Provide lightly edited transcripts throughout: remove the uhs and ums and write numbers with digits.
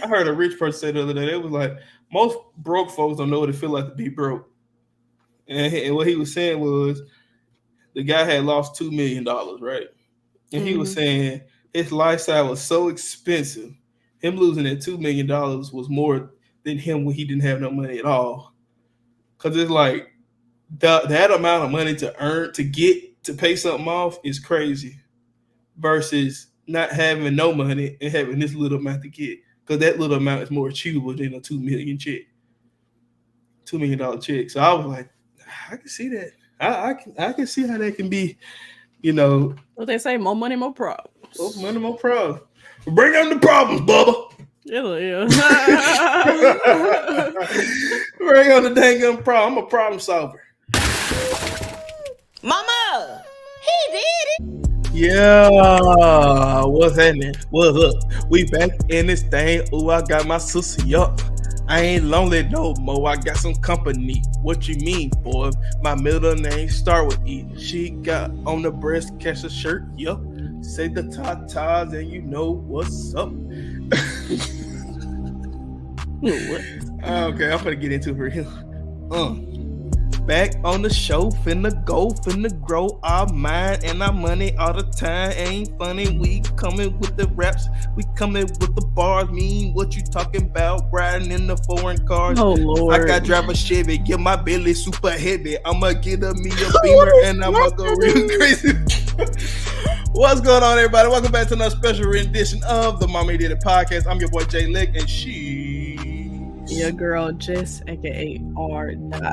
I heard a rich person say the other day, it was like, most broke folks don't know what it feel like to be broke. And what he was saying was the guy had lost $2 million, right? And he was saying his lifestyle was so expensive. Him losing that $2 million was more than him when he didn't have no money at all. Cause it's like that amount of money to earn to get to pay something off is crazy, versus not having no money and having this little amount to get. Cause that little amount is more achievable than a $2 million check. So I was like, I can see that. I can see how that can be. What they say, more money, more problems. More money, more problems. Bring on the problems, Bubba. Yeah. Bring on the dang gun problem. I'm a problem solver. Mama, he did it. Yeah, what's happening? What's up? We back in this thing. Ooh, I got my sister up. I ain't lonely no more. I got some company. What you mean, boy? My middle name start with E. She got on the breast, catch a shirt. Yup. Say the tatas and you know what's up. Okay, I'm gonna get into it for him. Back on the show, finna grow our mind and our money all the time. Ain't funny, we coming with the raps, we coming with the bars. Mean what you talking about? Riding in the foreign cars. Oh Lord, I got drive a Chevy, get my belly super heavy. I'ma get me a Beamer and I'ma go real crazy. What's going on, everybody? Welcome back to another special rendition of the MamaHeDidIt podcast. I'm your boy Jay Lick, and your girl Jess, aka R.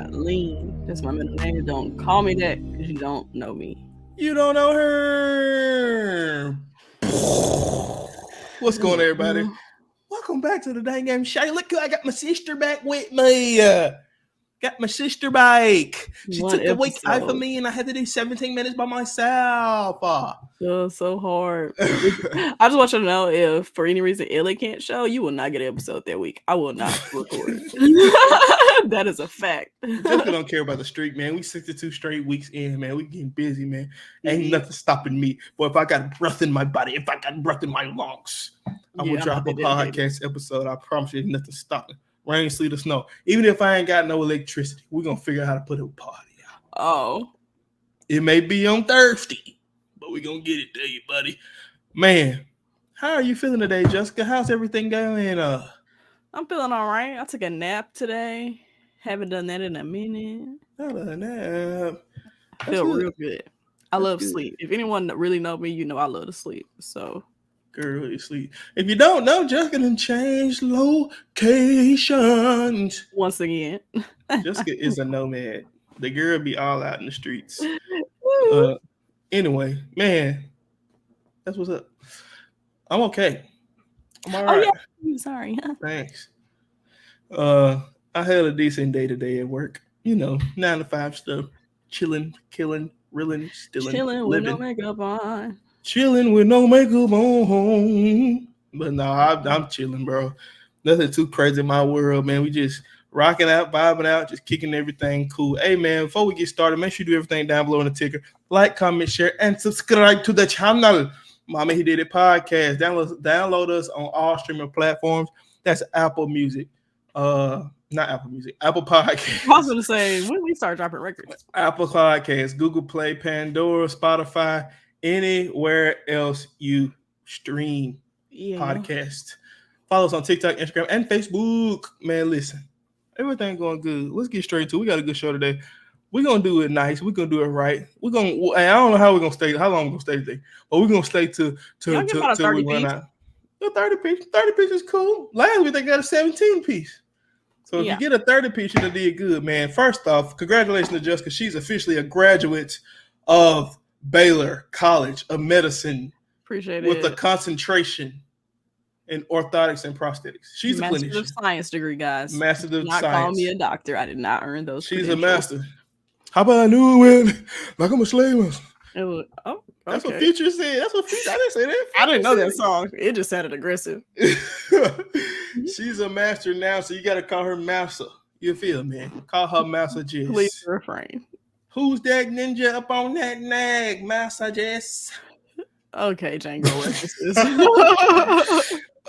Lean. That's my middle name. Don't call me that because you don't know me. You don't know her. What's going on, everybody? Welcome back to the dang game show. Look, I got my sister back with me. Got my sister back. She took a week out for me, and I had to do 17 minutes by myself. So hard. I just want you to know, if for any reason Ellie can't show, you will not get an episode that week. I will not record. That is a fact. Jessica don't care about the streak, man. We 62 straight weeks in, man. We getting busy, man. Ain't nothing stopping me. But if I got breath in my body, if I got breath in my lungs, I will drop a podcast episode. I promise you, nothing stopping. Rain, sleet, or snow. Even if I ain't got no electricity, we're going to figure out how to put a party out. Oh. It may be on Thursday, but we're going to get it to you, buddy. Man, how are you feeling today, Jessica? How's everything going? I'm feeling all right. I took a nap today. Haven't done that in a minute. Not a nap. I feel real good. I love sleep. If anyone that really know me, you know I love to sleep. So... Girl, you sleep. If you don't know, Jessica done changed locations. Once again. Jessica is a nomad. The girl be all out in the streets. Anyway, man, that's what's up. I'm okay. I'm all right. Oh, yeah. Sorry. Thanks. I had a decent day today at work. 9 to 5 stuff. Chilling, killing, reeling, stealing, chilling living. With no makeup on. Chilling with no makeup on. But no, I'm chilling, bro. Nothing too crazy in my world, man. We just rocking out, vibing out, just kicking everything cool. Hey, man, before we get started, make sure you do everything down below in the ticker. Like, comment, share, and subscribe to the channel. MamaHeDidIt podcast. Download us on all streaming platforms. That's Apple Music. Not Apple Music. Apple Podcasts. I was going to say, when did we start dropping records? Apple Podcasts, Google Play, Pandora, Spotify, anywhere else you stream podcast. Follow us on TikTok, Instagram, and Facebook. Man, listen, everything going good. Let's get straight to it. We got a good show today. We're gonna do it nice. We're gonna do it right. I don't know how we're gonna stay, how long we're gonna stay today, but we're gonna stay till we run out. 30 piece is cool. Last week they got a 17 piece. So if you get a 30 piece, you did good, man. First off, congratulations to Jessica. She's officially a graduate of Baylor College of Medicine. Appreciate with a concentration in orthotics and prosthetics. She's a clinician. Master of Science degree, guys. Master of Science. Call me a doctor. I did not earn those. She's a master. How about I knew it like I'm a slave? Okay. That's what Future said. That's what Future. I didn't say that. I didn't know that song. It just sounded aggressive. She's a master now, so you got to call her Masa. You feel me? Call her Masa Jess. Please refrain. Who's that ninja up on that nag, Masa Jess? Okay, Django.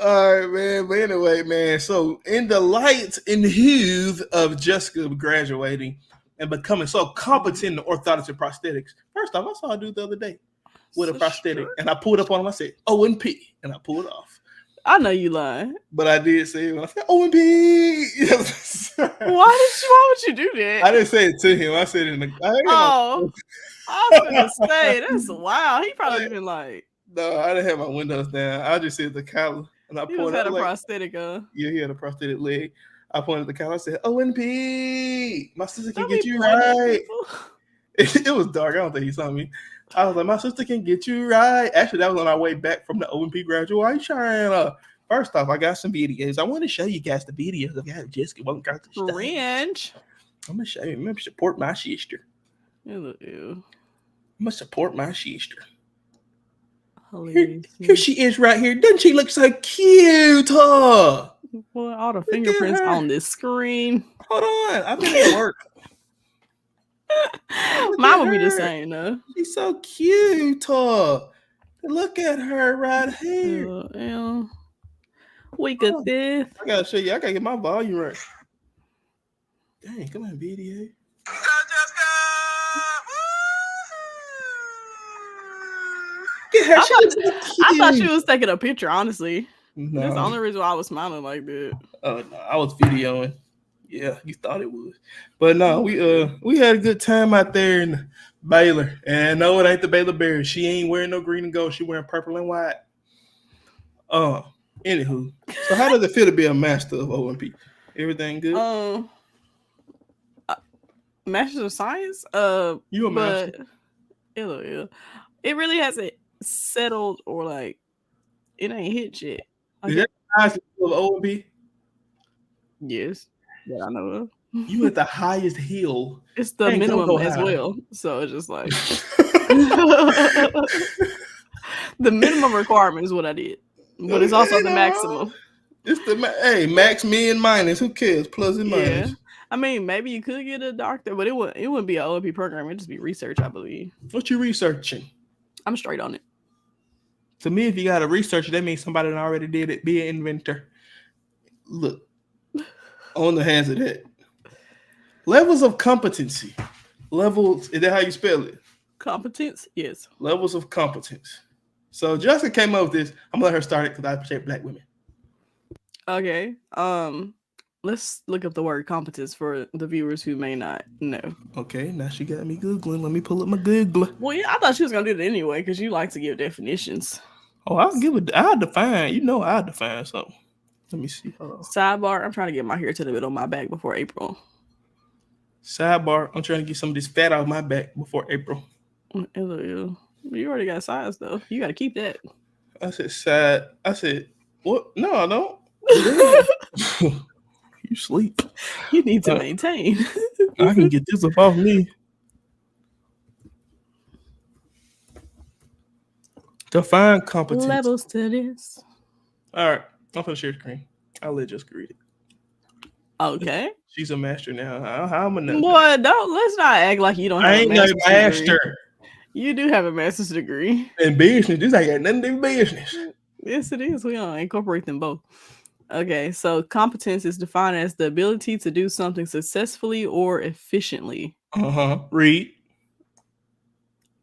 All right, man. But anyway, man. So in the light and hue of Jessica graduating and becoming so competent in orthodontics and prosthetics, first off, I saw a dude the other day with a prosthetic, and I pulled up on him. I said, O&P, and I pulled off. I know you lying. But I did say it when I said O&P. Why would you do that? I didn't say it to him. I said it in the. I was gonna say that's wild. He probably been like. No, I didn't have my windows down. I just said the collar, and I pointed. He had a prosthetic. Yeah, he had a prosthetic leg. I pointed at the collar. I said, O&P, my sister can get you right. It was dark. I don't think he saw me. I was like, my sister can get you right. Actually, that was on our way back from the O&P graduation. First off, I got some videos. I want to show you guys the videos of how Jessica won't got the Ranch. I'm gonna show you. I'm gonna support my sister. Ew. I'm gonna support my sister. Hilarious. Here she is right here. Doesn't she look so cute? Huh? Boy, all the fingerprints on this screen. Hold on. I've been at work. Mine would be the same though. She's so cute. Look at her right here. We got this. I gotta show you. I gotta get my volume right. Dang, come on, video. I thought she was taking a picture, honestly. No. That's the only reason why I was smiling like that. Oh no, I was videoing. Yeah, you thought it was. But no, we had a good time out there in Baylor. And no, it ain't the Baylor Bears. She ain't wearing no green and gold. She wearing purple and white. Anywho. So how does it feel to be a master of O&P? Everything good? Master of Science? You a master? It really hasn't settled or like it ain't hit yet. Is that the highest hill of O&P? Yes. Yeah, I know of. You at the highest hill. It's the minimum as well. So it's just like the minimum requirement is what I did. But it's also the maximum. It's the max, min, minus. Who cares? Plus and minus. Yeah. I mean, maybe you could get a doctor, but it wouldn't be an O&P program. It'd just be research, I believe. What you researching? I'm straight on it. To me, if you got to research, that means somebody that already did it. Be an inventor. Look, on the hands of that. Levels of competency. Levels, is that how you spell it? Competence? Yes. Levels of competence. So Jessica came up with this. I'm going to let her start it because I appreciate Black women. Okay. Let's look up the word competence for the viewers who may not know. Okay, now she got me Googling. Let me pull up my Google. Well, yeah, I thought she was going to do that anyway because you like to give definitions. Oh, I'll define. You know I'll define something. Let me see. Sidebar, I'm trying to get my hair to the middle of my back before April. Sidebar, I'm trying to get some of this fat out of my back before April. You already got size, though. You got to keep that. I said, what? No, I don't. You sleep. You need to maintain. I can get this up off me. Define competence. Levels to this. All right. I'm going to share the screen. I'll let Jessica read it. Okay. She's a master now. How am I know? Boy, let's not act like you don't have a master's master. Degree. You do have a master's degree. In business. This ain't got nothing to do with business. Yes, it is. We all incorporate them both. Okay, so competence is defined as the ability to do something successfully or efficiently. Read.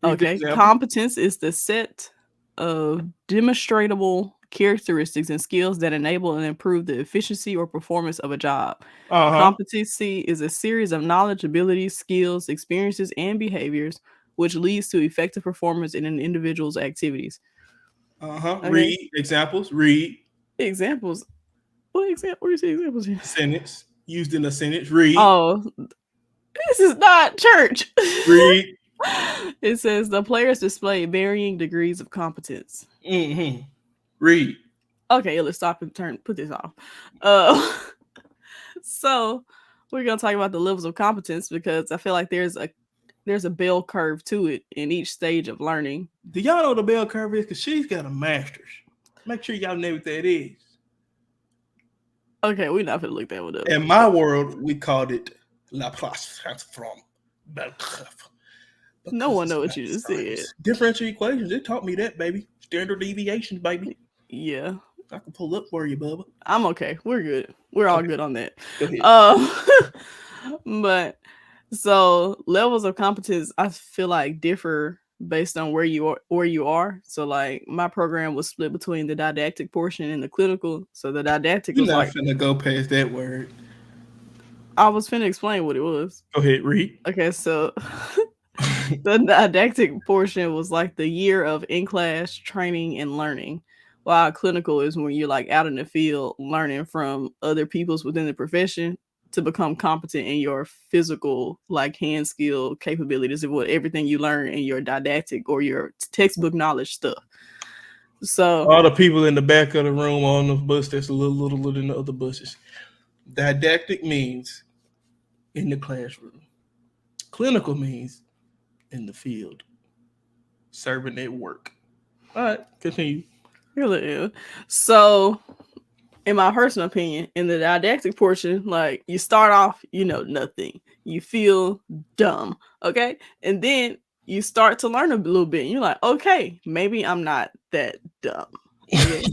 Okay, competence is the set of demonstrable characteristics and skills that enable and improve the efficiency or performance of a job. Competency is a series of knowledge, abilities, skills, experiences, and behaviors which leads to effective performance in an individual's activities. Okay. Read examples. Read examples. What example? Where you see examples here? Sentence used in a sentence. Read. Oh, this is not church. Read. It says the players display varying degrees of competence. Read. Okay, let's stop and put this off. So we're gonna talk about the levels of competence because I feel like there's a bell curve to it in each stage of learning. Do y'all know what the bell curve is? Because she's got a master's. Make sure y'all know what that is. Okay, we're not gonna look that one up. In my world, we called it Laplace transform bell curve. No one knows what you just said. Differential equations. They taught me that, baby. Standard deviations, baby. Yeah. I can pull up for you, Bubba. I'm okay. We're good. We're all good on that. Go ahead. But so levels of competence, I feel like differ based on where you are. So like my program was split between the didactic portion and the clinical. So the didactic You're was not like finna go past that word. I was finna explain what it was. Go ahead, read. Okay, so the didactic portion was like the year of in-class training and learning, while clinical is when you're like out in the field learning from other peoples within the profession to become competent in your physical like hand skill capabilities of what everything you learn in your didactic or your textbook knowledge stuff. So all the people in the back of the room on the bus that's a little than the other buses. Didactic means in the classroom. Clinical means in the field, serving at work. All right, continue. really, so in my personal opinion, in the didactic portion, like you start off, you know nothing, you feel dumb, okay, and then you start to learn a little bit. And you're like, okay, maybe I'm not that dumb, okay,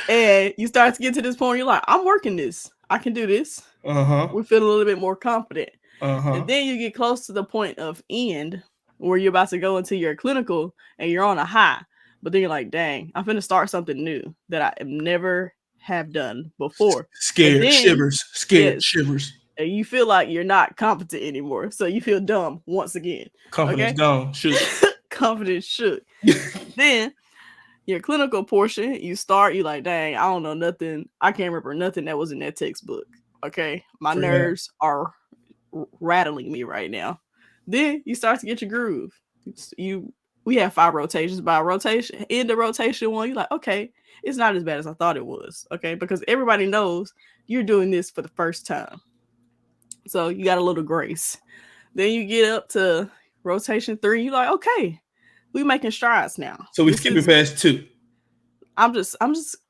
and you start to get to this point. Where you're like, I'm working this. I can do this. We feel a little bit more confident, and then you get close to the point of end where you're about to go into your clinical and you're on a high. But then you're like, dang, I'm finna start something new that I never have done before. Scared, then, shivers, shivers. And you feel like you're not competent anymore. So you feel dumb once again. Confidence gone. Shook. Confidence shook. Then your clinical portion, you like, dang, I don't know nothing. I can't remember nothing that was in that textbook. Okay. My nerves are rattling me right now. Then you start to get your groove. We have 5 rotations. By rotation, in the rotation 1, you're like, okay, it's not as bad as I thought it was. Okay, because everybody knows you're doing this for the first time, so you got a little grace. Then you get up to rotation 3. You're like, okay, we making strides now. So we skipping past 2. I'm just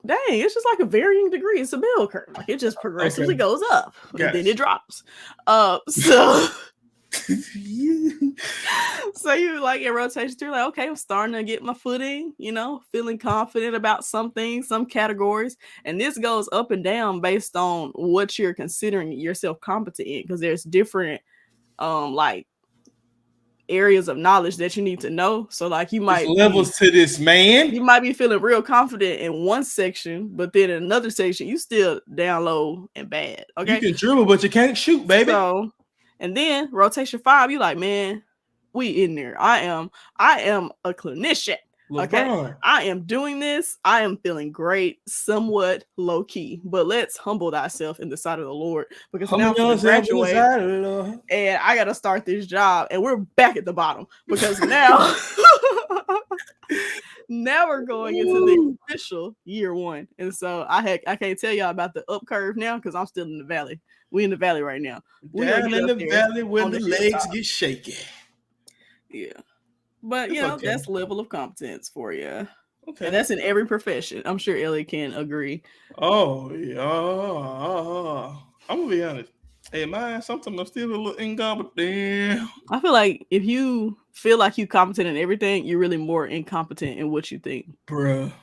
dang, it's just like a varying degree. It's a bell curve. Like it just progressively goes up and then it drops. So so you like in rotation 3, like, okay, I'm starting to get my footing, feeling confident about some things, some categories. And this goes up and down based on what you're considering yourself competent in, because there's different like areas of knowledge that you need to know. So like you might levels to this, man. You might be feeling real confident in one section, but then in another section you still down low and bad. Okay, you can dribble but you can't shoot, baby. So and then rotation 5, you like, man, we in there. I am a clinician. Okay, I am doing this. I am feeling great, somewhat low key, but let's humble thyself in the sight of the Lord, because now I'm graduate and I got to start this job, and we're back at the bottom because now now we're going into the official year 1, and so I can't tell y'all about the up curve now because I'm still in the valley. We in the valley right now. We down in the valley where the legs get shaky. Yeah. But, that's level of competence for you. Okay. And that's in every profession. I'm sure Ellie can agree. Oh, yeah. I'm going to be honest. Hey, man, sometimes I'm still a little incompetent. I feel like if you feel like you're competent in everything, you're really more incompetent in what you think. Bruh,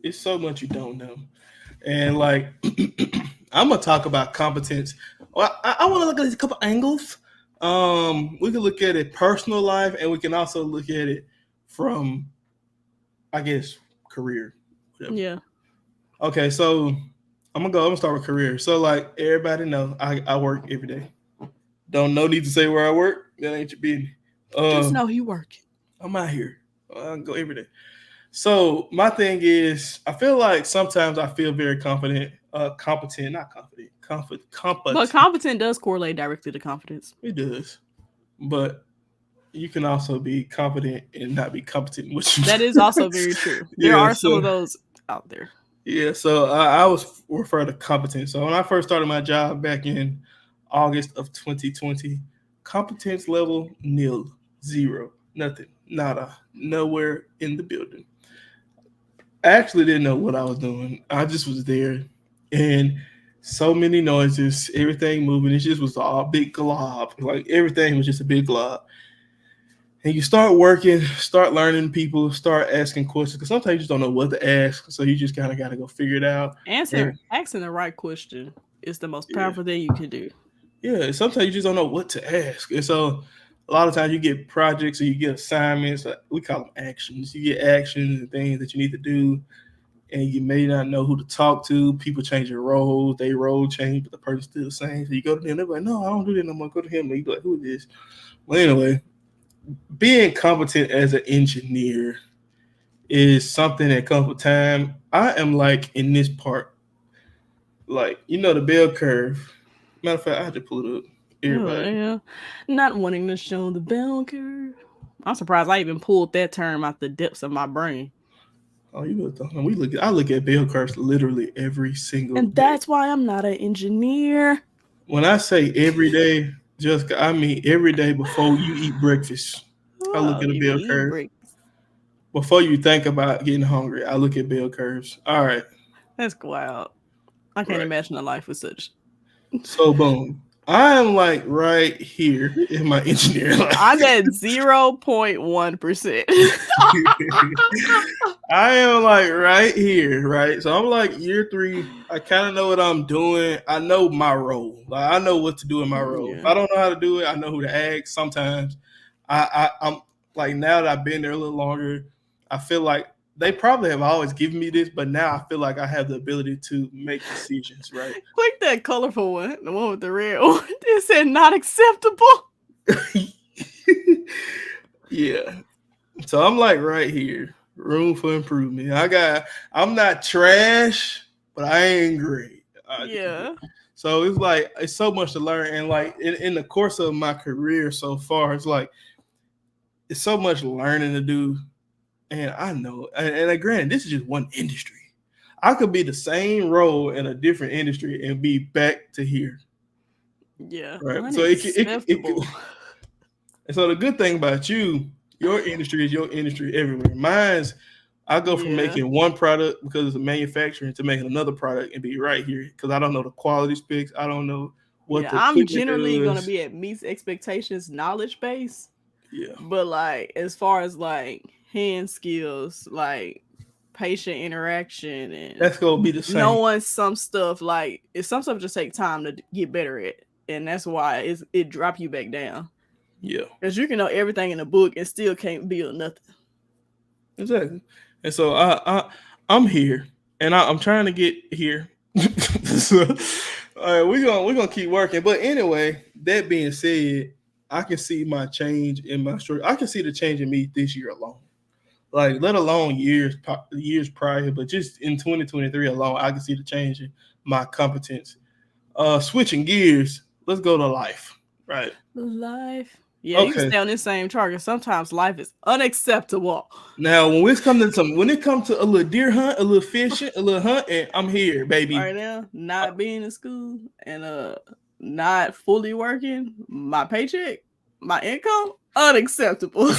it's so much you don't know. And, like, I'm going to talk about competence. Well, I want to look at a couple angles. We can look at it personal life, and we can also look at it from, I guess, career. Whatever. Yeah. Okay, so I'm gonna start with career. So like everybody know, I work every day. Don't need to say where I work. That ain't your business. Just know you work. I'm out here. I go every day. So my thing is, I feel like sometimes I feel very competent, not confident. Competent. But competent does correlate directly to confidence. It does. But you can also be confident and not be competent. That is also very true. There are some of those out there. Yeah, so I was referred to competent. So when I first started my job back in August of 2020, competence level 0, 0, nothing, nada, nowhere in the building. I actually didn't know what I was doing. I just was there, and so many noises, everything moving. It just was all big glob. Like everything was just a big glob. And you start working, start learning people, start asking questions. Because sometimes you just don't know what to ask. So you just kind of got to go figure it out. Asking the right question is the most powerful thing you can do. Yeah, sometimes you just don't know what to ask. And so a lot of times you get projects or you get assignments. We call them actions. You get actions and things that you need to do. And you may not know who to talk to. People change their roles. They role change, but the person's still the same. So you go to them, they're like, no, I don't do that no more. Go to him. And you be like, who is this? Well, anyway, being competent as an engineer is something that comes with time. I am like in this part, like, the bell curve. Matter of fact, I have to pull it up. Everybody. Oh, yeah. Not wanting to show the bell curve. I'm surprised I even pulled that term out the depths of my brain. Oh, I look at bell curves literally every single and day. That's why I'm not an engineer. When I say every day, Jessica, I mean every day before you eat breakfast. I look at a bell curve. Before you think about getting hungry, I look at bell curves. All right. That's wild. I can't imagine a life with such. So boom. I am like right here in my engineering life. I'm at 0.1%. I am like right here, right? So I'm like year 3. I kind of know what I'm doing. I know my role. Like I know what to do in my role. Yeah. If I don't know how to do it, I know who to ask. Sometimes I'm like, now that I've been there a little longer, I feel like they probably have always given me this, but now I feel like I have the ability to make decisions, right? Click that colorful one, the one with the red one. It said not acceptable. Yeah. So I'm like right here. Room for improvement. I'm not trash, but I ain't great. Yeah. So it's like, it's so much to learn. And like in the course of my career so far, it's like, it's so much learning to do. And I know, and granted, this is just one industry. I could be the same role in a different industry and be back to here. Yeah. Right. So it and so the good thing about your industry is your industry everywhere. Mine's, I go from making one product because it's a manufacturing to making another product and be right here because I don't know the quality specs. I don't know what the I'm generally going to be at meets expectations knowledge base. Yeah. But like as far as like hand skills, like patient interaction, and that's gonna be the same. Knowing some stuff, like some stuff just take time to get better at, and that's why it drop you back down. Yeah, because you can know everything in a book and still can't build nothing. Exactly. And so I'm here, and I'm trying to get here. So, all right, we're gonna keep working. But anyway, that being said, I can see my change in my story. I can see the change in me this year alone. Like, let alone years prior, but just in 2023 alone, I can see the change in my competence. Switching gears, let's go to life. Right. Life. Yeah, okay. You can stay on this same target. Sometimes life is unacceptable. Now, when it comes to a little deer hunt, a little fishing, a little hunting, I'm here, baby. Right now, not being in school and not fully working, my paycheck, my income, unacceptable.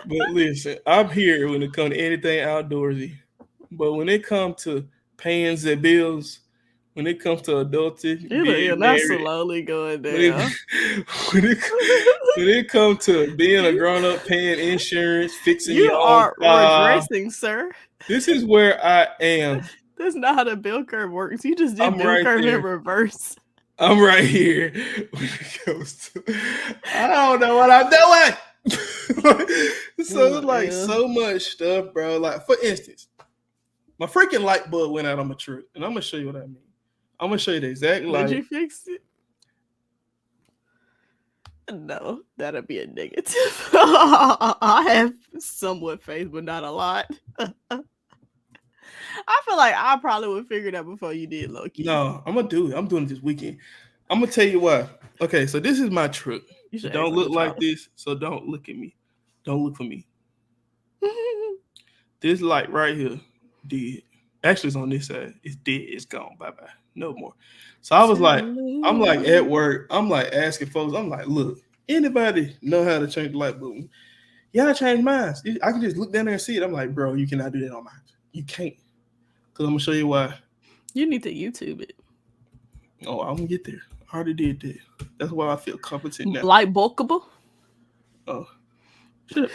But listen, I'm here when it comes to anything outdoorsy. But when it comes to paying the bills, when it comes to adulting, you're not slowly going down. When it comes to being a grown up, paying insurance, fixing you your are own job, regressing, sir. This is where I am. That's not how the bell curve works. You just did bell curve in reverse. I'm right here when it comes to. I don't know what I'm doing. So it's like so much stuff, bro. Like, for instance, my freaking light bulb went out on my truck, and I'm gonna show you what I mean. I'm gonna show you the exact light. Did you fix it? No, that'd be a negative. I have somewhat faith, but not a lot. I feel like I probably would figure it out before you did, low-key. No, I'm gonna do it. I'm doing it this weekend. I'm gonna tell you why. Okay, so this is my truck. It don't look like this, so don't look at me. Don't look for me. This light right here, dead. Actually, it's on this side. It's dead. It's gone. Bye-bye. No more. So I was like, I'm like at work. I'm like asking folks. I'm like, look, anybody know how to change the light bulb? Yeah, I changed mine. I can just look down there and see it. I'm like, bro, you cannot do that on mine. You can't. Because I'm going to show you why. You need to YouTube it. Oh, I'm going to get there. I already did that. That's why I feel competent now. Light bulkable? Oh, shit.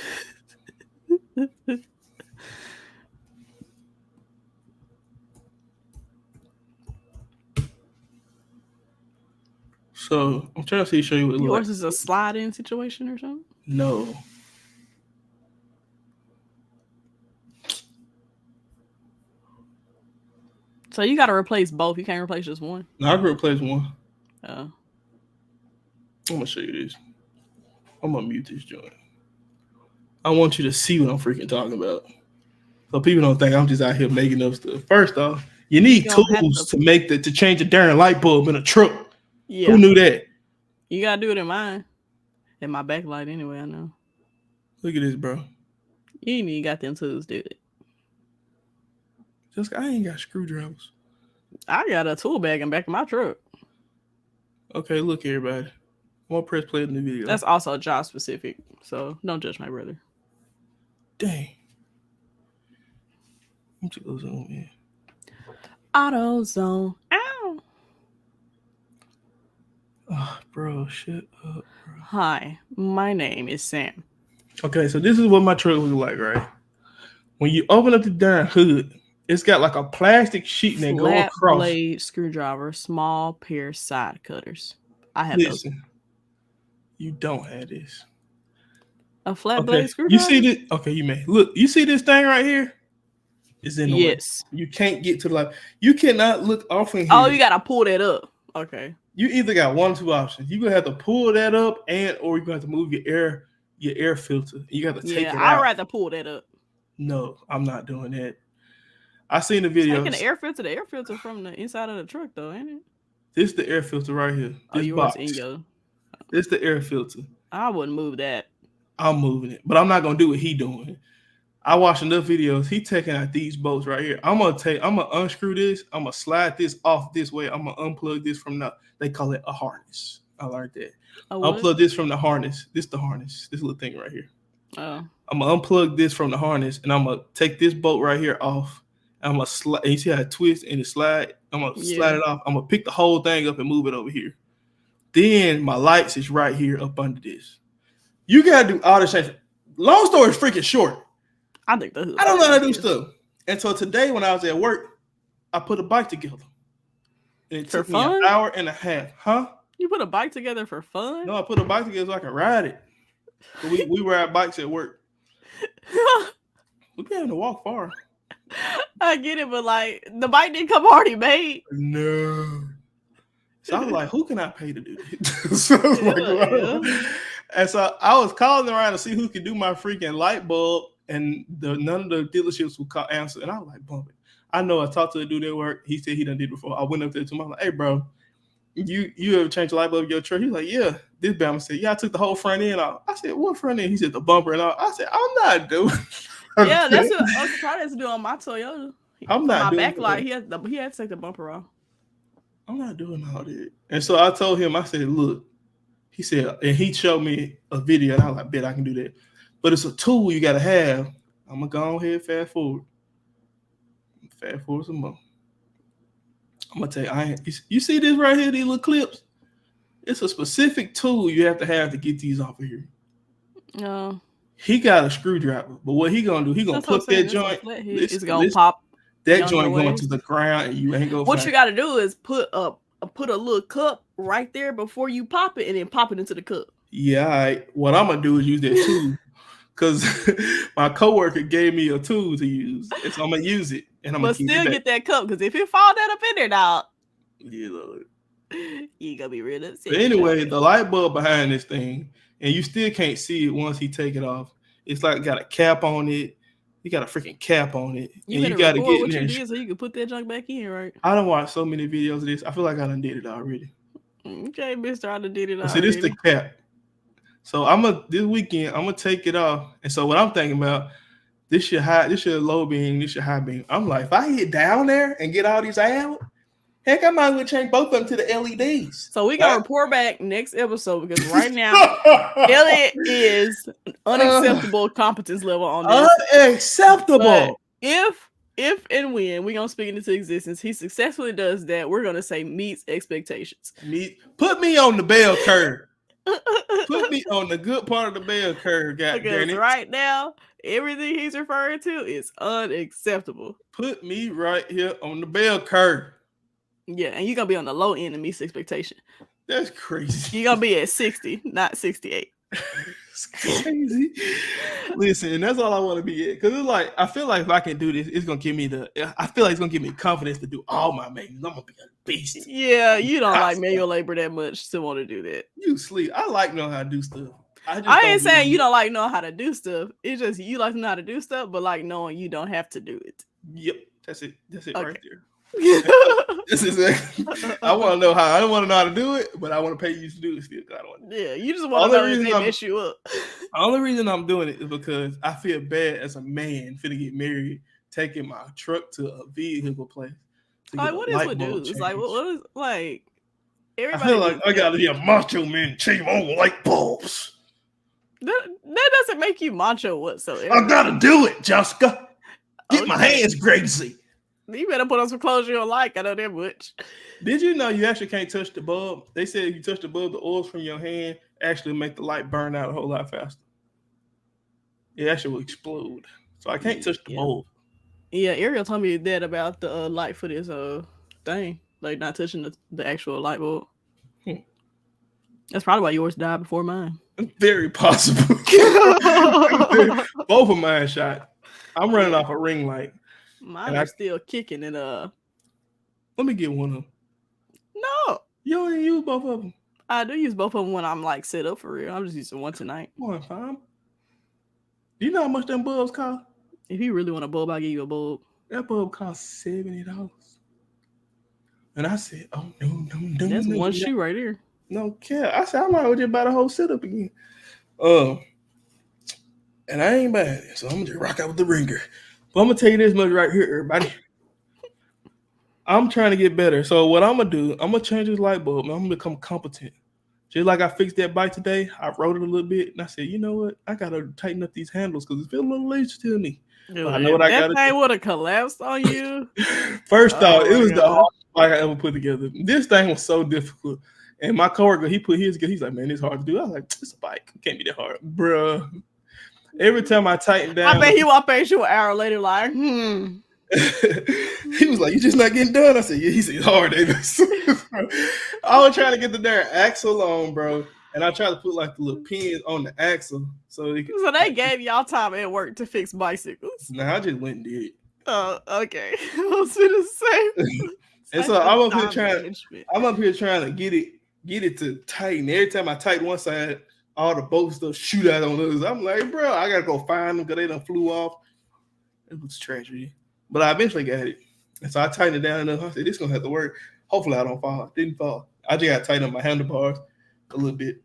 So I'm trying to show you what it looks like. Yours is a slide-in situation or something? No. So you got to replace both. You can't replace just one. No, I can replace one. Oh. I'm gonna show you this. I'm gonna mute this joint. I want you to see what I'm freaking talking about, so people don't think I'm just out here making up stuff. First off, you need tools to change a darn light bulb in a truck. Yeah. Who knew that? You gotta do it in mine. In my backlight anyway, I know. Look at this, bro. You ain't even got them tools, dude. Just I ain't got screwdrivers. I got a tool bag in back of my truck. Okay, look, everybody. I'm gonna press play in the video. That's also job specific, so don't judge my brother. Dang. I'm just gonna zoom in. AutoZone. Ow. Oh, bro, shut up, bro. Hi, my name is Sam. Okay, so this is what my truck looks like, right? When you open up the darn hood, it's got like a plastic sheet that go across. Flat blade screwdriver, small pair side cutters. I have those. You don't have this. A flat blade screwdriver? You see this? Okay, you may. Look, you see this thing right here? It's in the way. You can't get to the light. You cannot look off in here. Oh, you gotta pull that up. Okay. You either got one or two options. You're gonna have to pull that up or you're gonna have to move your air filter. You got to take it out. I'd rather pull that up. No, I'm not doing that. I seen the video. Taking the air filter from the inside of the truck though, ain't it? This is the air filter right here. This box. This is the air filter. I wouldn't move that. I'm moving it, but I'm not gonna do what he doing. I watched enough videos. He taking out these bolts right here. I'm gonna unscrew this. I'm gonna slide this off this way. I'm gonna unplug this from they call it a harness. I learned that. Unplug this from the harness. This is the harness. This little thing right here. Oh. I'm gonna unplug this from the harness and I'm gonna take this bolt right here off. I'm gonna slide. You see how it twists and it slide? I'm gonna slide it off. I'm gonna pick the whole thing up and move it over here. Then my lights is right here up under this. You gotta do all this shit. Long story is freaking short. I don't know how to do stuff. And so today when I was at work, I put a bike together. And it took me an hour and a half. Huh? You put a bike together for fun? No, I put a bike together so I can ride it. So we ride bikes at work. We be having to walk far. I get it, but like the bike didn't come already made. No. So I was like, who can I pay to do this? So I was like, and so I was calling around to see who could do my freaking light bulb, and none of the dealerships would answer. And I was like, bump it. I know I talked to a dude at work. He said he done did it before. I went up there to him. I'm like, hey, bro, you ever changed the light bulb of your truck? He's like, yeah. This Bama said, yeah, I took the whole front end off. I said, what front end? He said, the bumper and all. I said, I'm not doing it. Yeah, that's what I was trying to do on my Toyota. I'm not doing my backlight. He had to take the bumper off. I'm not doing all that. And so I told him, I said, look, he said, and he showed me a video, and I was like, bet I can do that. But it's a tool you got to have. I'm going to go ahead, fast forward. Fast forward some more. I'm going to tell you, you see this right here, these little clips? It's a specific tool you have to get these off of here. No. He got a screwdriver, but what he going to do, he going to put that joint. It's going to pop. That joint going to the ground, and you ain't going to What you got to do is put a little cup right there before you pop it, and then pop it into the cup. Yeah, what I'm going to do is use that tool. Because my coworker gave me a tool to use, and so I'm gonna use it, and I'm gonna still get that cup. Because if it fall that up in there, dog, yeah, Lord, you gonna be real upset. But anyway, the light bulb behind this thing, and you still can't see it once he take it off. It's like got a cap on it. You got a freaking cap on it, and you got to get in there. You did so you can put that junk back in, right? I done watched so many videos of this. I feel like I done did it already. Okay, mister, I done did it already. See, this is the cap. So this weekend I'm gonna take it off, and so what I'm thinking about, this your low beam, this your high beam. I'm like, if I get down there and get all these out, heck, I might as well change both of them to the LEDs. So we gotta report back next episode because right now Elliot is unacceptable competence level on this. Unacceptable. But if and when we gonna speak into existence, he successfully does that. We're gonna say meets expectations. Put me on the bell curve. Put me on the good part of the bell curve, because right now, everything he's referring to is unacceptable. Put me right here on the bell curve. Yeah, and you're going to be on the low end of meets expectation. That's crazy. You're going to be at 60, not 68. It's crazy. Listen, and that's all I want to be at. Because it's like, I feel like if I can do this, it's going to give me I feel like it's going to give me confidence to do all my maintenance. I'm going to be a beast. Yeah, you don't like manual labor that much to want to do that. You sleep. I like knowing how to do stuff. I ain't saying you don't like knowing how to do stuff. It's just you like to know how to do stuff, but like knowing you don't have to do it. Yep. That's it. That's it right there. This is I want to know how. I don't want to know how to do it, but I want to pay you to do it still. I don't want to. Yeah, you just want to know if they mess you up. The only reason I'm doing it is because I feel bad as a man finna get married, taking my truck to a vehicle place. Like, what is with dudes? Like, what is like? Everybody I feel like I gotta be a macho man to change my own light bulbs. That doesn't make you macho whatsoever. I gotta do it, Jessica. Get my hands greasy. You better put on some clothes you don't like. I know that much. Did you know you actually can't touch the bulb? They said if you touch the bulb, the oils from your hand actually make the light burn out a whole lot faster. It actually will explode. So I can't touch the bulb. Yeah, Ariel told me that about the light for this thing. Like not touching the actual light bulb. That's probably why yours died before mine. Very possible. Both of mine shot. I'm running off a ring light. Mine are still kicking and let me get one of them. No. You don't use both of them. I do use both of them when I'm like set up for real. I'm just using one tonight. One time. Do you know how much them bulbs cost? If you really want a bulb, I'll give you a bulb. That bulb cost $70. And I said, oh no. That's one shoe right here. No care. I said I might as well just buy the whole setup again. And I ain't buying it, so I'm gonna just rock out with the ringer. But I'm gonna tell you this much right here, everybody. I'm trying to get better. So what I'm gonna do, I'm gonna change this light bulb and I'm gonna become competent. Just like I fixed that bike today, I wrote it a little bit and I said, you know what? I gotta tighten up these handles because it feels a little loose to me. Dude, I know what I gotta do. That thing would have collapsed on you. First off, it was the hardest bike I ever put together. This thing was so difficult. And my coworker, he put his, he's like, man, it's hard to do. I was like, it's a bike. It can't be that hard. Bruh. Every time I tighten down. I bet he walked past you an hour later like, He was like, you just not getting done? I said, yeah. He said, it's hard, Davis. I was trying to get the damn axle on, bro. And I tried to put like the little pins on the axle. So they gave y'all time at work to fix bicycles? Nah, I just went and did it. Oh, okay. I was gonna say. And so I'm up here trying to get it to tighten. Every time I tighten one side, all the bolt stuff shoot out on others. I'm like, bro, I gotta go find them because they done flew off. It was tragedy. But I eventually got it. And so I tightened it down enough. I said, this is gonna have to work. Hopefully I don't fall. Didn't fall. I just gotta tighten up my handlebars a little bit.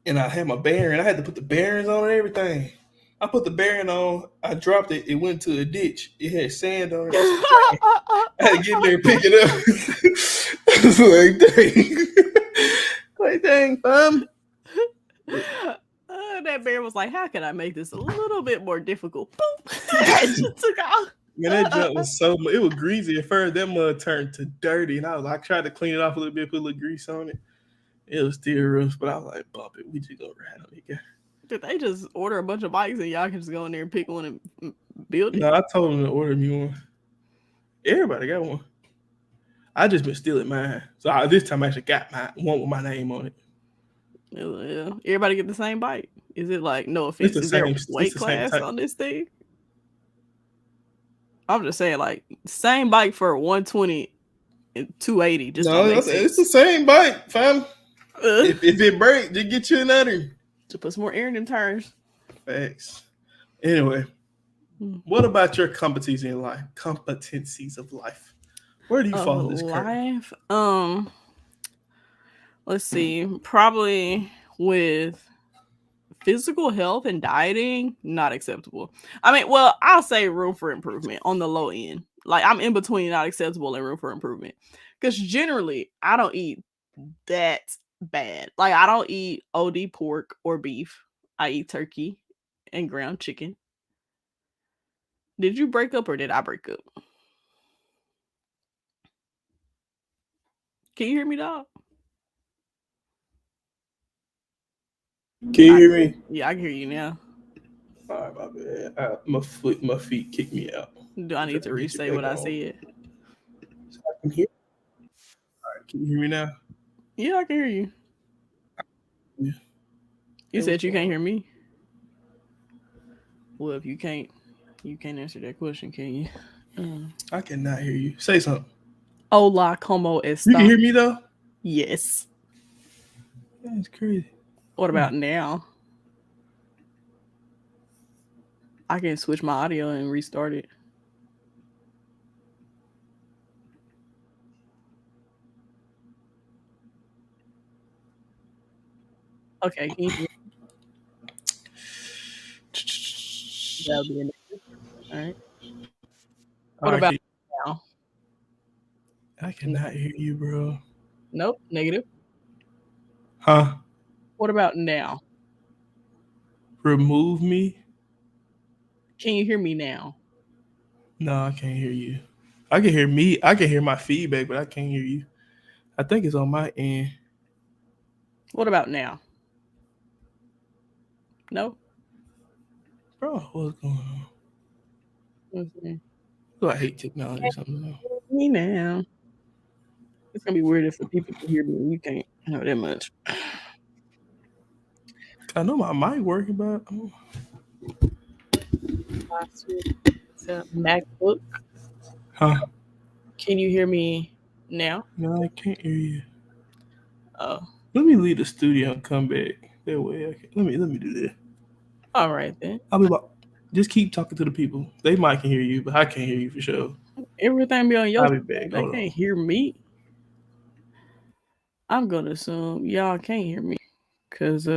And I had my bearing. I had to put the bearings on and everything. I put the bearing on. I dropped it. It went to a ditch. It had sand on it. I had to get in there and pick it up. I was like, dang. Like, dang, fam. That bear was like, how can I make this a little bit more difficult? Boom. It just took off. Man, that junk was it was greasy at first. That mud turned to dirty. And I tried to clean it off a little bit, put a little grease on it. It was still rough, but I was like, bump it. We just gonna ride on it. Did they just order a bunch of bikes and y'all can just go in there and pick one and build it? No, I told them to order me one. Everybody got one. I just been stealing mine. So this time I actually got one with my name on it. Yeah. Everybody get the same bike? Is it like, no offense, is there a weight class on this thing? I'm just saying, like, same bike for 120 and 280. Just it's the same bike, fam. If it breaks, just get you another. To put some more air in them tires. Facts. Anyway, what about your competencies in life? Competencies of life. Where do you fall in this life? Let's see. Probably with physical health and dieting, not acceptable. I mean, well, I'll say room for improvement on the low end. Like, I'm in between not acceptable and room for improvement. Because generally, I don't eat that bad. Like, I don't eat OD pork or beef. I eat turkey and ground chicken. Did you break up or did I break up? Can you hear me, dog? Can you hear me? Yeah, I can hear you now. All right, my bad. My feet kicked me out. Do I need to re-say what I said? So I can hear. All right, can you hear me now? Yeah, I can hear you. Yeah. You said you can't hear me. Well, if you can't answer that question, can you? I cannot hear you. Say something. Hola, como está? You can hear me though? Yes. That's crazy. What about now? I can switch my audio and restart it. Okay. That'll be a negative. All right. What about now? I cannot hear you, bro. Nope, negative. Huh? What about now? Remove me? Can you hear me now? No, I can't hear you. I can hear me. I can hear my feedback, but I can't hear you. I think it's on my end. What about now? No? Bro, what's going on? Oh, I hate technology. Something. Me now. It's gonna be weird if the people can hear me and you can't have that much. I know my mic working, but It's a MacBook. Huh? Can you hear me now? No, I can't hear you. Oh. Let me leave the studio and come back. That way I can. Let me do that. All right then. I'll be about. Just keep talking to the people. They might can hear you, but I can't hear you for sure. Everything be on your. I'll be back. They can't hear me. I'm gonna assume y'all can't hear me because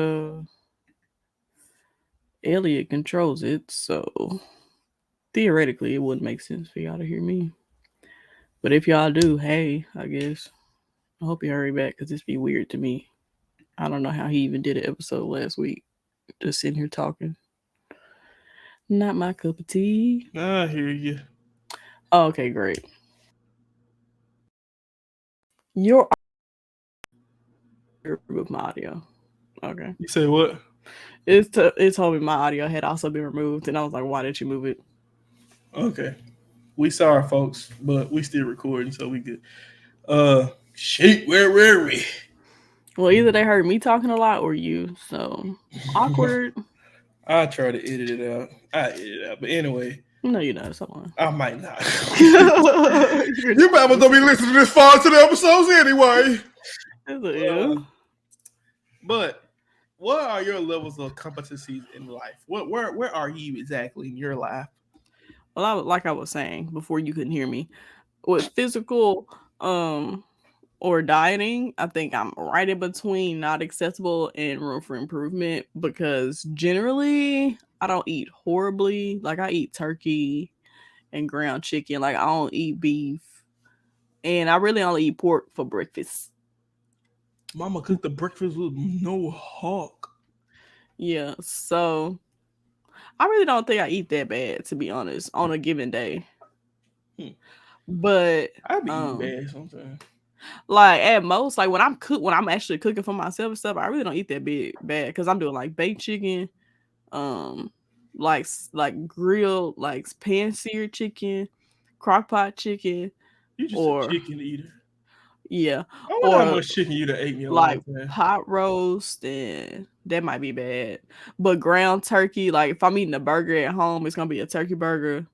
Elliot controls it, so theoretically it wouldn't make sense for y'all to hear me. But if y'all do, hey, I guess I hope you hurry back because this be weird to me. I don't know how he even did an episode last week, just sitting here talking. Not my cup of tea. I hear you. Oh, okay, great. Your remove my audio. Okay. You say what? It told me my audio had also been removed, and I was like, "Why did you move it?" Okay. We sorry, folks, but we still recording, so we good. Shit, where were we? Well, either they heard me talking a lot or you, so awkward. I try to edit it out. I edit it out, but anyway. No, you're not. Someone. I might not. Your mama don't be listening this far to the episodes anyway. But what are your levels of competencies in life? Where are you exactly in your life? Well, like I was saying before, you couldn't hear me. With physical or dieting, I think I'm right in between not acceptable and room for improvement, because generally I don't eat horribly. Like, I eat turkey and ground chicken. Like, I don't eat beef, and I really only eat pork for breakfast. Mama cooked the breakfast with no hawk. Yeah, so I really don't think I eat that bad, to be honest, on a given day. But I be eating bad sometimes. Like, at most, like when I'm actually cooking for myself and stuff, I really don't eat that bad because I'm doing like baked chicken, like grilled, like pan-seared chicken, crock pot chicken. You just a chicken eater. Yeah. I wonder how much chicken you'd have ate me a like long time. Pot roast, and that might be bad. But ground turkey, like if I'm eating a burger at home, it's gonna be a turkey burger.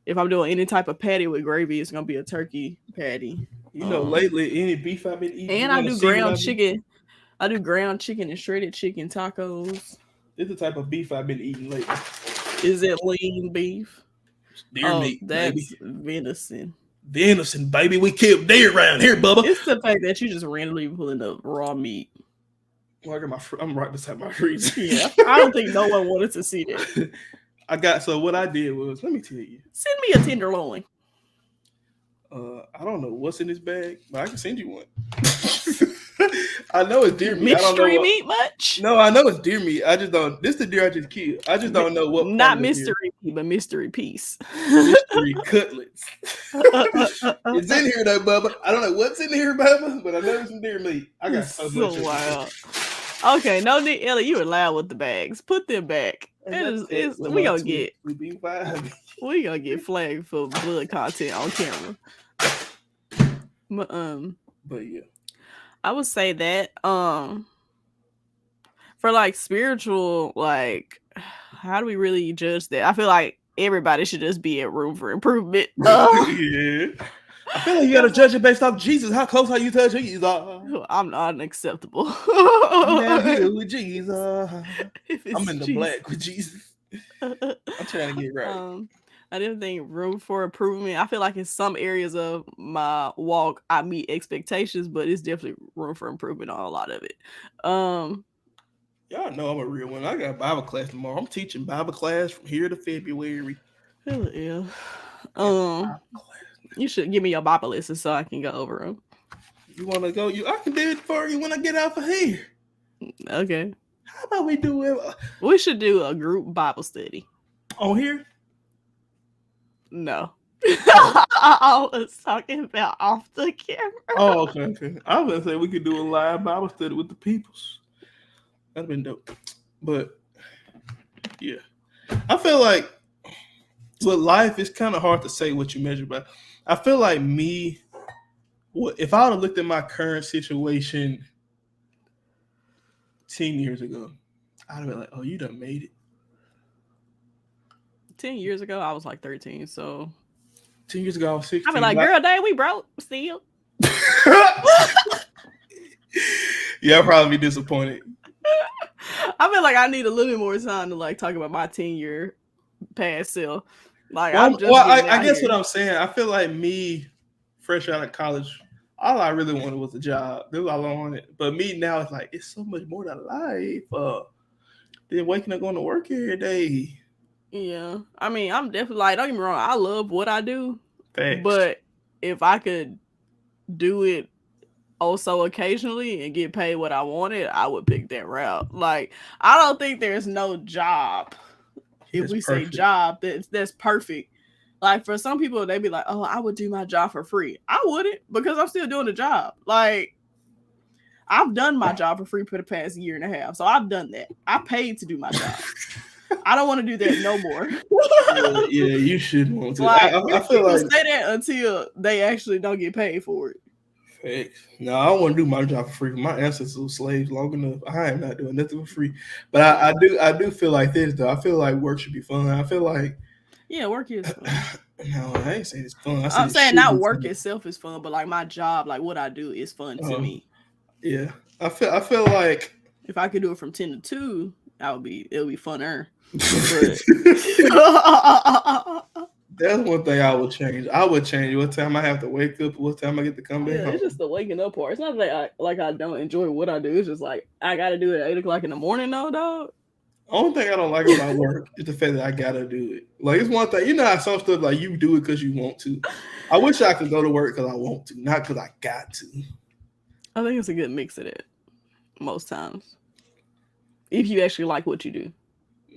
If I'm doing any type of patty with gravy, it's gonna be a turkey patty. You know, lately any beef I've been eating, and I do ground chicken. I do ground chicken and shredded chicken tacos. This is the type of beef I've been eating lately. Is it lean beef? Deer meat, that's baby. Venison. Venison, baby. We kill deer around here, Bubba. It's the fact that you just randomly pulling up raw meat. Well, I'm right beside my freezer. Yeah, I don't think no one wanted to see that. So what I did was, let me tell you. Send me a tenderloin. I don't know what's in this bag, but I can send you one. I know it's deer meat. Mystery meat much? No, I know it's deer meat. I just don't. This is the deer I just killed. I just don't know what. Not mystery meat, but mystery piece. Mystery cutlets. It's in here though, Bubba. I don't know what's in here, Bubba, but I know it's some deer meat. I got so much. Wild. Okay, no need, Ellie. You were loud with the bags. Put them back. We gonna get flagged for blood content on camera. But yeah, I would say that for like spiritual, like how do we really judge that? I feel like everybody should just be at room for improvement. Yeah. I feel like you gotta judge it based off Jesus. How close are you to Jesus? I'm not unacceptable. With Jesus. I'm in the Jesus. black with Jesus. I'm trying to get right. I didn't think room for improvement. I feel like in some areas of my walk, I meet expectations, but it's definitely room for improvement on a lot of it. Y'all know I'm a real one. I got Bible class tomorrow. I'm teaching Bible class from here to February. Hell yeah. You should give me your Bible lessons so I can go over them. You want to go? I can do it for you when I get out of here. Okay. How about we do it? We should do a group Bible study. On here? No. I was talking about off the camera. Oh, okay. I was going to say we could do a live Bible study with the peoples. That'd been dope. But, yeah. I feel like with life, it's kind of hard to say what you measure by. I feel like if I would have looked at my current situation 10 years ago, I'd have been like, oh, you done made it. 10 years ago, I was like 13, so 10 years ago, I was 16. I'd be like, girl, dang, we broke still. Yeah, I'll probably be disappointed. I feel like I need a little bit more time to like talk about my 10-year past self. Like, I guess what I'm saying, I feel like me, fresh out of college, all I really wanted was a job. That's all I wanted. But me now, it's like, it's so much more to life than waking up going to work every day. Yeah. I mean, I'm definitely like, don't get me wrong, I love what I do. Thanks. But if I could do it also occasionally and get paid what I wanted, I would pick that route. Like, I don't think there's no job. If we say job, that's perfect. Like, for some people, they'd be like, oh, I would do my job for free. I wouldn't, because I'm still doing the job. Like, I've done my job for free for the past year and a half. So I've done that. I paid to do my job. I don't want to do that no more. Yeah, you should want to. Like, I feel like say that until they actually don't get paid for it. Facts. No, I don't want to do my job for free. My ancestors were slaves long enough. I am not doing nothing for free. But I do feel like this though. I feel like work should be fun. I feel like work is fun. No, I ain't saying it's fun. I'm saying not work itself is fun, but like my job, like what I do is fun to me. Yeah. I feel like if I could do it from 10 to 2, it'll be funner. That's one thing I would change. I would change what time I have to wake up, what time I get to come back home. It's just the waking up part. It's not that I don't enjoy what I do. It's just like I gotta do it at 8 o'clock in the morning, though, dog. Only thing I don't like about work is the fact that I gotta do it. Like, it's one thing, you know how some stuff like you do it because you want to. I wish I could go to work because I want to, not because I got to. I think it's a good mix of that most times. If you actually like what you do.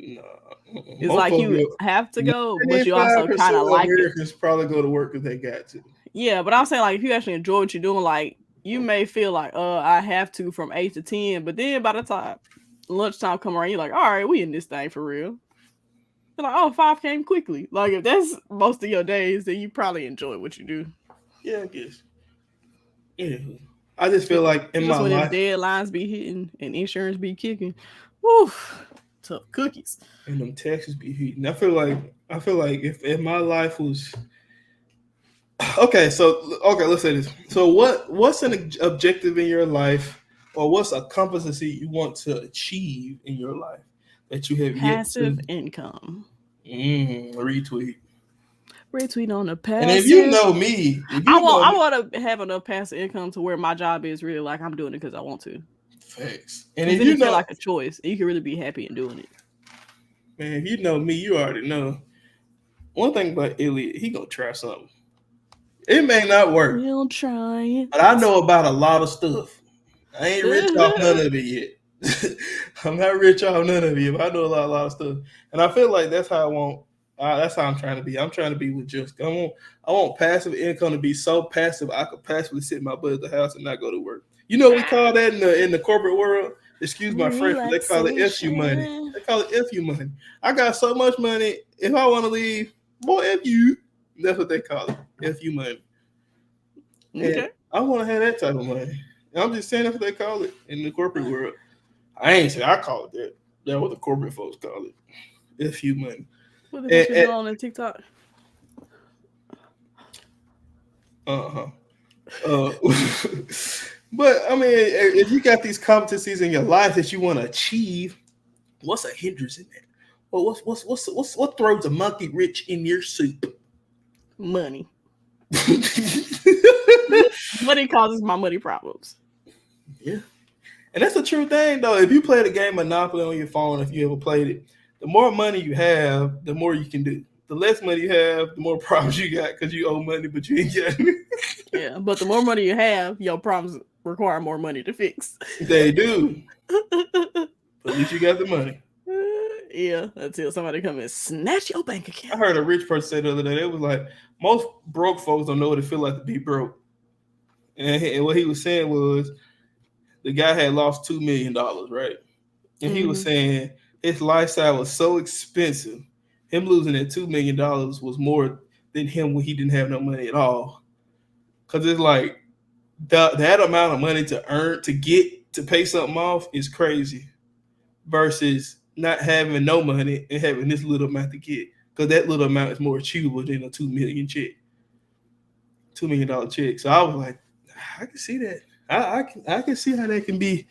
No. It's like you have to go, but you also kind of like Americans probably go to work because they got to. Yeah, but I'm saying like if you actually enjoy what you're doing, like you may feel like, I have to from 8 to 10, but then by the time lunchtime come around, you're like, all right, we in this thing for real. You're like, 5 came quickly. Like if that's most of your days, then you probably enjoy what you do. Yeah, I guess. Yeah, I just feel like in my life, deadlines be hitting and insurance be kicking. Woo. Tough cookies and them taxes be heating. I feel like if my life was okay, let's say this. So what's an objective in your life, or what's a competency you want to achieve in your life that you have passive income? Retweet on the passive. And if you know me, I want to have enough passive income to where my job is really like I'm doing it because I want to. Facts. And if you feel like a choice, you can really be happy in doing it. Man, if you know me, you already know. One thing about Elliot, he gonna try something. It may not work. We'll try it. But I know about a lot of stuff. I ain't rich off none of it yet. I'm not rich off none of it, but I know a lot of stuff. And I feel like that's how I want. That's how I'm trying to be. I'm trying to be with just. I want passive income to be so passive I could passively sit my butt at the house and not go to work. You know what we call that in the corporate world? Excuse my French, but they call it FU money. They call it FU money. I got so much money. If I want to leave, boy, F you. That's what they call it. FU money. Okay. And I want to have that type of money. And I'm just saying that's what they call it in the corporate world. I ain't say I call it that. That's what the corporate folks call it. FU money. What the fuck is going on in TikTok? But I mean, if you got these competencies in your life that you want to achieve, what's a hindrance in that? Well, what throws a monkey wrench in your soup? Money. Money causes my money problems. Yeah, and that's a true thing though. If you play the game Monopoly on your phone, if you ever played it, the more money you have, the more you can do. The less money you have, the more problems you got because you owe money, but you ain't got it. Yeah, but the more money you have, your problems require more money to fix. They do. But at least you got the money. Yeah, until somebody come and snatch your bank account. I heard a rich person say the other day, it was like, most broke folks don't know what it feel like to be broke. And what he was saying was, the guy had lost $2 million, right? And he was saying his lifestyle was so expensive. Him losing that $2 million was more than him when he didn't have no money at all. Because it's like, that amount of money to earn, to pay something off is crazy. Versus not having no money and having this little amount to get. Because that little amount is more achievable than a $2 million check. $2 million check. So I was like, I can see that. I can see how that can be,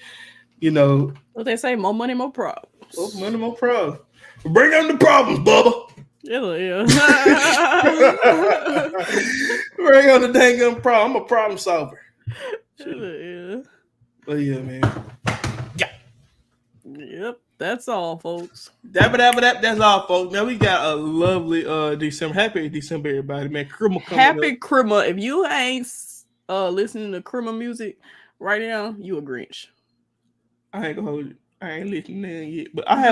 What they say, more money, more problems. More money, more problems. Bring on the problems, Bubba. Yeah. Bring on the dang problem. I'm a problem solver. Yeah. But yeah, man. Yeah. Yep. That's all, folks. That's all, folks. Man, we got a lovely December. Happy December, everybody, man. Happy Christmas. If you ain't listening to Christmas music right now, you a Grinch. I ain't gonna hold it. I ain't listening to it yet, but I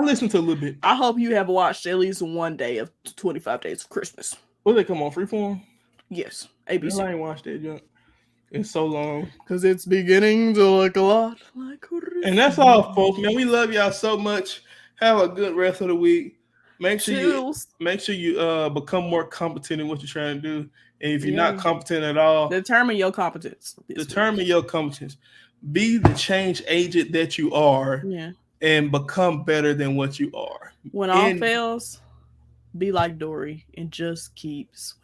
listened to a little bit. I hope you have watched at least one day of 25 Days of Christmas. Will they come on Freeform? Yes, ABC. I ain't watched that junk. It's so long. Because it's beginning to look a lot like Christmas. And that's all, folks, man. We love y'all so much. Have a good rest of the week. Make sure you become more competent in what you're trying to do. And if you're not competent at all, determine your competence. Your competence. Be the change agent that you are. Yeah. And become better than what you are. When all fails, be like Dory and just keep swimming.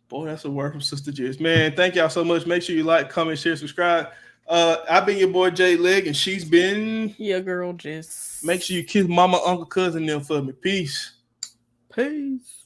Boy, that's a word from Sister Jess. Man, thank y'all so much. Make sure you like, comment, share, subscribe. I've been your boy Jay Leg, and she's been your girl Jess. Make sure you kiss mama, uncle, cousin them for me. Peace. Peace.